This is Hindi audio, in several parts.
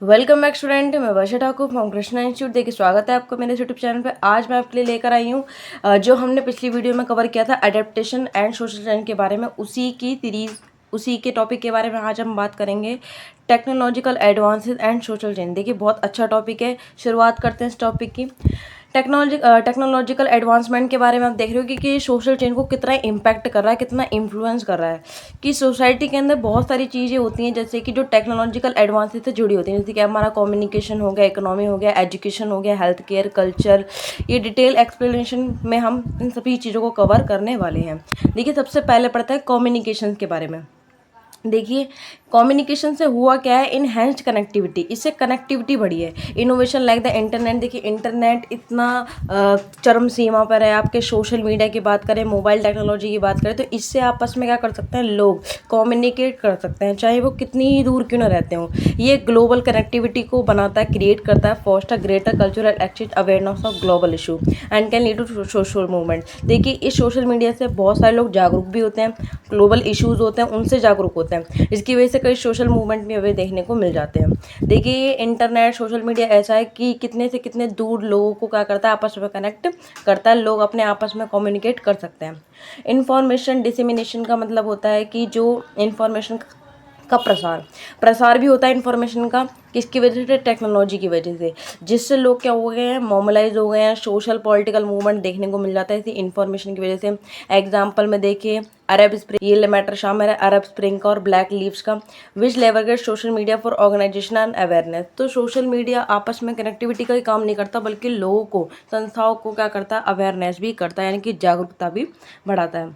Welcome back student. मैं वर्षा ठाकुर फ्रॉम कृष्णा इंस्टीट्यूट। देखिए स्वागत है आपका मेरे यूट्यूब चैनल पे। आज मैं आपके लिए लेकर आई हूँ जो हमने पिछली वीडियो में कवर किया था अडेप्टेशन एंड सोशल चेंज के बारे में, उसी की सीरीज उसी के टॉपिक के बारे में आज हम बात करेंगे, technological advances and social change. देखिए बहुत अच्छा टॉपिक है, शुरुआत करते हैं इस टॉपिक की। टेक्नोलॉजिकल एडवांसमेंट के बारे में आप देख रहे हो कि सोशल चेंज को कितना इम्पैक्ट कर रहा है, कितना इन्फ्लुएंस कर रहा है। कि सोसाइटी के अंदर बहुत सारी चीज़ें होती हैं जैसे कि जो टेक्नोलॉजिकल एडवांसेस से जुड़ी होती हैं, जैसे कि हमारा कम्युनिकेशन हो गया, इकोनॉमी हो गया, एजुकेशन हो गया, हेल्थ केयर, कल्चर। ये डिटेल एक्सप्लेनेशन में हम इन सभी चीज़ों को कवर करने वाले हैं। देखिए सबसे पहले पढ़ते हैं कम्युनिकेशन के बारे में। देखिए कम्युनिकेशन से हुआ क्या है, इनहेंस्ड कनेक्टिविटी, इससे कनेक्टिविटी बढ़ी है। इनोवेशन लाइक द इंटरनेट, देखिए इंटरनेट इतना चरम सीमा पर है। आपके सोशल मीडिया की बात करें, मोबाइल टेक्नोलॉजी की बात करें, तो इससे आपस में क्या कर सकते हैं, लोग कम्युनिकेट कर सकते हैं, चाहे वो कितनी ही दूर क्यों ना रहते हों। ये ग्लोबल कनेक्टिविटी को बनाता है, क्रिएट करता है, foster greater cultural exchange, awareness of global issue and can lead to social movement. देखिए इस सोशल मीडिया से बहुत सारे लोग जागरूक भी होते हैं, ग्लोबल इश्यूज होते हैं उनसे जागरूक होते हैं, इसकी वजह से कई सोशल मूवमेंट भी हमें देखने को मिल जाते हैं। देखिए ये इंटरनेट सोशल मीडिया ऐसा है कि कितने से कितने दूर लोगों को क्या करता है, आपस में कनेक्ट करता है, लोग अपने आपस में कम्युनिकेट कर सकते हैं। इंफॉर्मेशन डिसेमिनेशन का मतलब होता है कि जो इंफॉर्मेशन का प्रसार भी होता है इन्फॉर्मेशन का, किसकी वजह से, टेक्नोलॉजी की वजह से, जिससे लोग क्या हो गए हैं, नॉर्मलाइज हो गए हैं, सोशल पॉलिटिकल मूवमेंट देखने को मिल जाता है इसी इन्फॉर्मेशन की वजह से। एग्जाम्पल में देखिए अरब स्प्रिंग, ये मैटर शामिल है अरब स्प्रिंग का और ब्लैक लीव्स का, which leveraged social media for organisation and awareness. तो सोशल मीडिया आपस में कनेक्टिविटी का ही काम नहीं करता, बल्कि लोगों को, संस्थाओं को क्या करता है, अवेयरनेस भी करता है, यानी कि जागरूकता भी बढ़ाता है।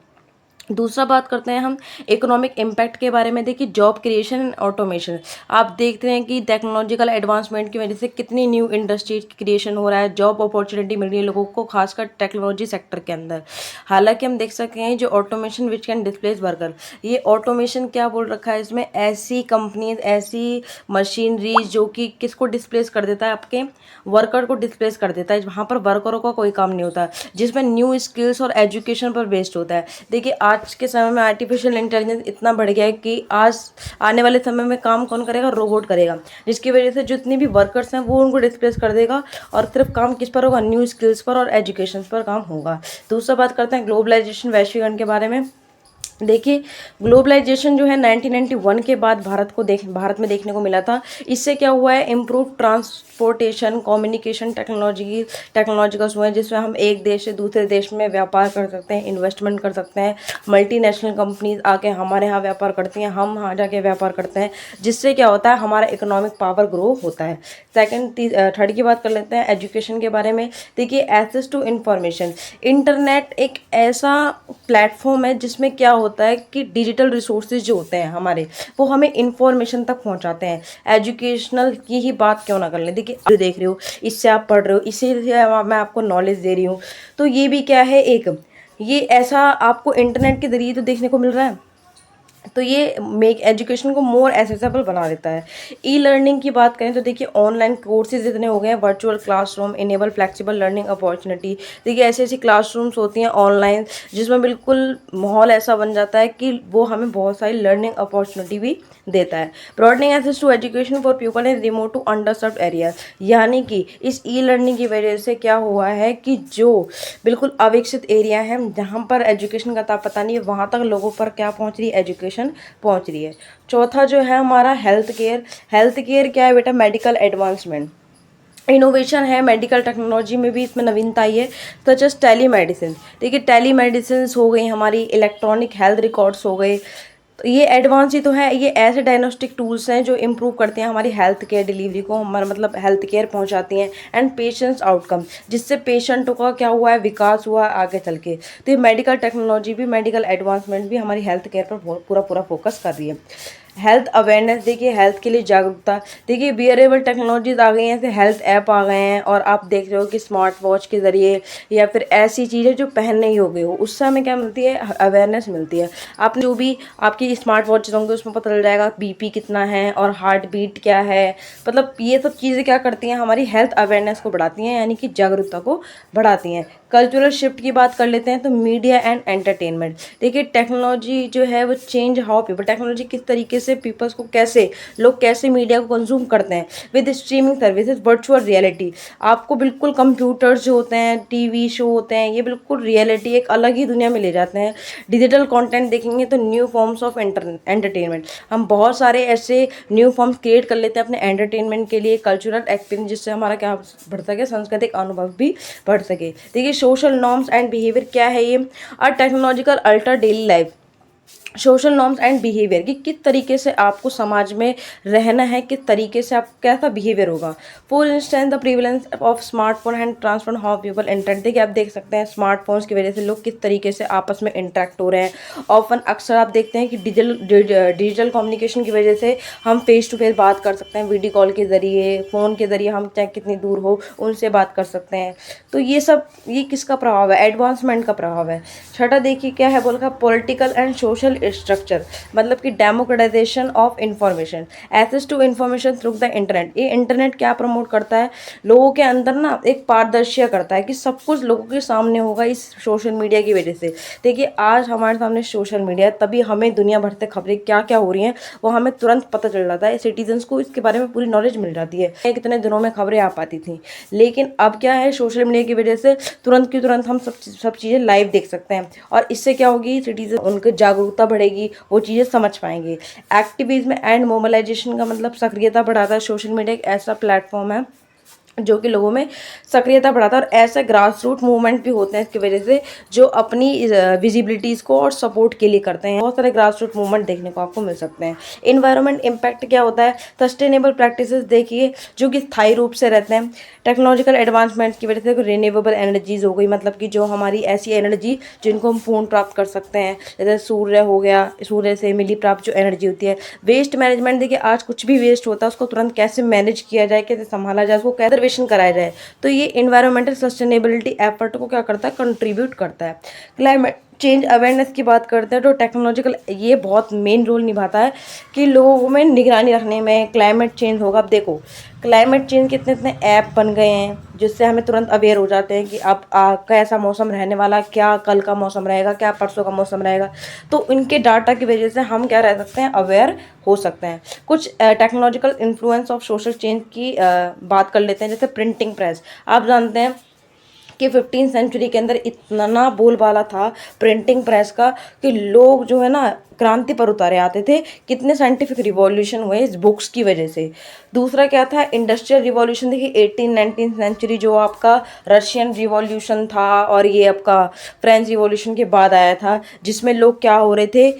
दूसरा बात करते हैं हम इकोनॉमिक इम्पैक्ट के बारे में। देखिए जॉब क्रिएशन एंड ऑटोमेशन, आप देखते हैं कि टेक्नोलॉजिकल एडवांसमेंट की वजह से कितनी न्यू इंडस्ट्रीज क्रिएशन हो रहा है, जॉब अपॉर्चुनिटी मिल रही है लोगों को, खासकर टेक्नोलॉजी सेक्टर के अंदर। हालांकि हम देख सकते हैं जो automation which can displace worker, ये ऑटोमेशन क्या बोल रखा है इसमें, ऐसी कंपनीज, ऐसी मशीनरीज जो कि किसको डिस्प्लेस कर देता है, आपके वर्कर को डिस्प्लेस कर देता है, वहाँ पर वर्करों का कोई काम नहीं होता, जिसमें न्यू स्किल्स और एजुकेशन पर बेस्ड होता है। देखिए आज के समय में आर्टिफिशियल इंटेलिजेंस इतना बढ़ गया है कि आज आने वाले समय में काम कौन करेगा, रोबोट करेगा, जिसकी वजह से जितनी भी वर्कर्स हैं वो उनको डिस्प्लेस कर देगा, और सिर्फ काम किस पर होगा, न्यू स्किल्स पर और एजुकेशन पर काम होगा। दूसरा बात करते हैं ग्लोबलाइजेशन, वैश्वीकरण के बारे में। देखिए ग्लोबलाइजेशन जो है 1991 के बाद भारत में देखने को मिला था। इससे क्या हुआ है, इम्प्रूव ट्रांसपोर्टेशन, कम्युनिकेशन टेक्नोलॉजिकल्स हुए हैं, जिसमें हम एक देश से दूसरे देश में व्यापार कर सकते हैं, इन्वेस्टमेंट कर सकते हैं, मल्टीनेशनल कंपनीज आके हमारे यहाँ व्यापार करती हैं, हम वहाँ जाके व्यापार करते हैं, जिससे क्या होता है, हमारा इकोनॉमिक पावर ग्रो होता है। थर्ड की बात कर लेते हैं एजुकेशन के बारे में। देखिए एक्सेस टू इंफॉर्मेशन, इंटरनेट एक ऐसा प्लेटफॉर्म है जिसमें क्या होता है कि डिजिटल रिसोर्सेज जो होते हैं हमारे, वो हमें इंफॉर्मेशन तक पहुंचाते हैं। एजुकेशनल की ही बात क्यों ना कर लें, देखिए आप देख रहे हो, इससे आप पढ़ रहे हो, इससे मैं आपको नॉलेज दे रही हूँ, तो ये भी क्या है, एक ये ऐसा आपको इंटरनेट के जरिए तो देखने को मिल रहा है, तो ये मेक एजुकेशन को मोर एसेसेबल बना देता है। ई लर्निंग की बात करें तो देखिए ऑनलाइन कोर्सेज इतने हो गए हैं, virtual classroom enable flexible learning opportunity. देखिए ऐसी ऐसी क्लासरूम्स होती हैं ऑनलाइन, जिसमें बिल्कुल माहौल ऐसा बन जाता है कि वो हमें बहुत सारी लर्निंग अपॉर्चुनिटी भी देता है। Broadening access to education for people in remote to underserved area, यानी कि इस ई लर्निंग की वजह से क्या हुआ है कि जो बिल्कुल अविकसित एरिया है, जहाँ पर एजुकेशन का पता नहीं है, वहाँ तक लोगों पर क्या पहुँच रही है, एजुकेशन पहुँच रही है। चौथा जो है हमारा हेल्थ केयर। हेल्थ केयर क्या है बेटा, मेडिकल एडवांसमेंट, इनोवेशन है, मेडिकल टेक्नोलॉजी में भी इसमें नवीनता आई है, सच एस टेली मेडिसिन। देखिए टेली मेडिसिन हो गई हमारी, इलेक्ट्रॉनिक हेल्थ रिकॉर्ड्स हो गए, तो ये एडवांस ही तो है। ये ऐसे डायग्नोस्टिक टूल्स हैं जो इम्प्रूव करते हैं हमारी हेल्थ केयर डिलीवरी को, हमारा मतलब हेल्थ केयर पहुंचाती हैं, एंड पेशेंट्स आउटकम, जिससे पेशेंटों का क्या हुआ है, विकास हुआ है आगे चल के। तो ये मेडिकल टेक्नोलॉजी भी, मेडिकल एडवांसमेंट भी हमारी हेल्थ केयर पर पूरा पूरा फोकस कर रही है। हेल्थ अवेयरनेस, देखिए हेल्थ के लिए जागरूकता। देखिए वियरेबल टेक्नोलॉजीज आ गई हैं, जैसे हेल्थ ऐप आ गए हैं, और आप देख रहे हो कि स्मार्ट वॉच के ज़रिए या फिर ऐसी चीज़ें जो पहनने ही हो गई हो, उससे हमें क्या मिलती है, अवेयरनेस मिलती है। आपने जो भी आपकी स्मार्ट वॉचेज होंगे उसमें पता चल जाएगा बीपी कितना है और हार्ट बीट क्या है, मतलब ये सब चीज़ें क्या करती हैं, हमारी हेल्थ अवेयरनेस को बढ़ाती हैं, यानी कि जागरूकता को बढ़ाती हैं। कल्चरल शिफ्ट की बात कर लेते हैं तो मीडिया एंड एंटरटेनमेंट। देखिए टेक्नोलॉजी जो है वो चेंज हाउ पीपल, टेक्नोलॉजी किस तरीके से पीपल्स को कैसे लोग कैसे मीडिया को कंज्यूम करते हैं with streaming services, virtual reality. आपको बिल्कुल कंप्यूटर्स जो होते हैं, टीवी शो होते हैं, ये बिल्कुल रियलिटी एक अलग ही दुनिया में ले जाते हैं। डिजिटल कंटेंट देखेंगे तो न्यू फॉर्म्स ऑफ एंटरटेनमेंट, हम बहुत सारे ऐसे न्यू फॉर्म्स क्रिएट कर लेते हैं अपने एंटरटेनमेंट के लिए, कल्चरल एक्सपीरियंस, जिससे हमारा क्या बढ़ सके, सांस्कृतिक अनुभव भी बढ़ सके। देखिए सोशल नॉर्म्स एंड बिहेवियर क्या है ये, a technological alter daily life. Social norms and behaviour कि किस तरीके से आपको समाज में रहना है, किस तरीके से आप कैसा बिहेवियर होगा। For instance the prevalence of smartphone and transfer how people interact. देखिए आप देख सकते हैं स्मार्टफोन्स की वजह से लोग किस तरीके से आपस में इंटरेक्ट हो रहे हैं। ऑफन अक्सर आप देखते हैं कि डिजिटल कम्युनिकेशन की वजह से हम फेस टू फेस बात कर सकते हैं, वीडियो कॉल के ज़रिए, फ़ोन के ज़रिए, हम चाहे कितनी दूर हो उनसे बात कर सकते हैं। तो ये किसका प्रभाव है, एडवांसमेंट का प्रभाव है। छठा देखिए क्या है, बोला पॉलिटिकल एंड सोशल स्ट्रक्चर, मतलब कि democratization of information, access to information through the internet. ये इंटरनेट क्या प्रमोट करता है, लोगों के अंदर ना एक पारदर्शिता करता है कि सब कुछ लोगों के सामने होगा इस सोशल मीडिया की वजह से। देखिए आज हमारे सामने सोशल मीडिया है, तभी हमें दुनिया भर से खबरें क्या क्या हो रही हैं वो हमें तुरंत पता चल जाता है, सिटीजन्स को इसके बारे में पूरी नॉलेज मिल जाती है। कितने दिनों में खबरें आ पाती थी, लेकिन अब क्या है, सोशल मीडिया की वजह से तुरंत की तुरंत हम सब चीज़ें लाइव देख सकते हैं। और इससे क्या होगी, सिटीजन उनकी जागरूकता बढ़ेगी, वो चीज़ें समझ पाएंगे। एक्टिविज्म एंड मोबिलाइजेशन का मतलब सक्रियता बढ़ाता है। सोशल मीडिया एक ऐसा प्लेटफॉर्म है जो कि लोगों में सक्रियता बढ़ाता है, और ऐसे ग्रास रूट मूवमेंट भी होते हैं इसकी वजह से, जो अपनी विजिबिलिटीज़ को और सपोर्ट के लिए करते हैं। बहुत सारे ग्रास रूट मूवमेंट देखने को आपको मिल सकते हैं। इन्वायरमेंट इम्पैक्ट क्या होता है, सस्टेनेबल प्रैक्टिसेस देखिए जो कि स्थायी रूप से रहते हैं। टेक्नोलॉजिकल एडवांसमेंट्स की वजह से रिन्यूएबल एनर्जीज हो गई, मतलब कि जो हमारी ऐसी एनर्जी जिनको हम पूर्ण प्राप्त कर सकते हैं, जैसे सूर्य हो गया, सूर्य से मिली प्राप्त जो एनर्जी होती है। वेस्ट मैनेजमेंट देखिए आज कुछ भी वेस्ट होता है उसको तुरंत कैसे मैनेज किया जाए, कैसे संभाला जाए, उसको कैसे कराया जाए। तो ये इन्वायरमेंटल सस्टेनेबिलिटी एफर्ट को क्या करता है, कंट्रीब्यूट करता है। क्लाइमेट चेंज अवेयरनेस की बात करते हैं तो टेक्नोलॉजिकल ये बहुत मेन रोल निभाता है कि लोगों में निगरानी रखने में। क्लाइमेट चेंज होगा, अब देखो क्लाइमेट चेंज के इतने इतने ऐप बन गए हैं जिससे हमें तुरंत अवेयर हो जाते हैं कि अब कैसा मौसम रहने वाला, क्या कल का मौसम रहेगा, क्या परसों का मौसम रहेगा। तो इनके डाटा की वजह से हम क्या रह सकते हैं, अवेयर हो सकते हैं। कुछ technological influence of social change की बात कर लेते हैं, जैसे प्रिंटिंग प्रेस। आप जानते हैं कि 15वीं सेंचुरी के अंदर इतना बोलबाला था प्रिंटिंग प्रेस का कि लोग जो है ना क्रांति पर उतारे आते थे। कितने साइंटिफिक रिवॉल्यूशन हुए इस बुक्स की वजह से। दूसरा क्या था, इंडस्ट्रियल रिवॉल्यूशन। देखिए 18-19 सेंचुरी जो आपका रशियन रिवॉल्यूशन था और ये आपका फ्रेंच रिवॉल्यूशन के बाद आया था, जिसमें लोग क्या हो रहे थे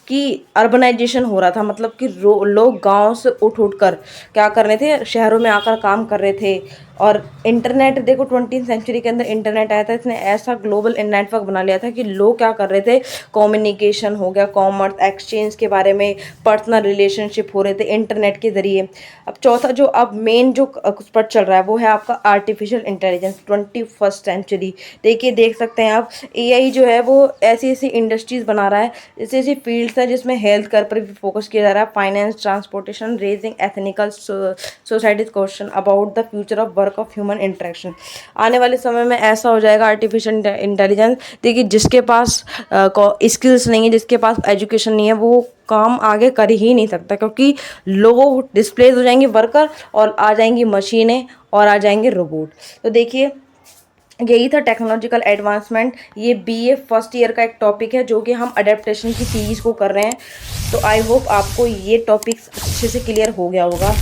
कि अर्बनाइजेशन हो रहा था, मतलब कि लोग गांव से उठ कर क्या कर रहे थे, शहरों में आकर काम कर रहे थे। और इंटरनेट देखो 20वीं सेंचुरी के अंदर इंटरनेट आया था, इसने ऐसा ग्लोबल नेटवर्क बना लिया था कि लोग क्या कर रहे थे, कम्युनिकेशन हो गया, कॉमर्स, एक्सचेंज के बारे में, पर्सनल रिलेशनशिप हो रहे थे इंटरनेट के ज़रिए। अब चौथा जो अब मेन जो कुछ पर चल रहा है वो है आपका आर्टिफिशियल इंटेलिजेंस, 21वीं सेंचुरी। देखिए देख सकते हैं आप, एआई जो है वो ऐसी ऐसी इंडस्ट्रीज़ बना रहा है, ऐसी ऐसी फील्ड्स है जिसमें हेल्थ केयर पर भी फोकस किया जा रहा है, finance, transportation, raising ethnical societies question about the future of work of human interaction. आने वाले समय में ऐसा हो जाएगा आर्टिफिशियल इंटेलिजेंस, देखिए जिसके पास स्किल्स नहीं है, जिसके पास एजुकेशन नहीं है, वो काम आगे कर ही नहीं सकता, क्योंकि लोग डिस्प्लेस हो जाएंगे वर्कर, और आ जाएंगी मशीनें और आ जाएंगे रोबोट। तो देखिए यही था टेक्नोलॉजिकल एडवांसमेंट। ये बीए फर्स्ट ईयर का एक टॉपिक है जो कि हम अडेप्टेशन की सीरीज़ को कर रहे हैं। तो आई होप आपको ये टॉपिक्स अच्छे से क्लियर हो गया होगा।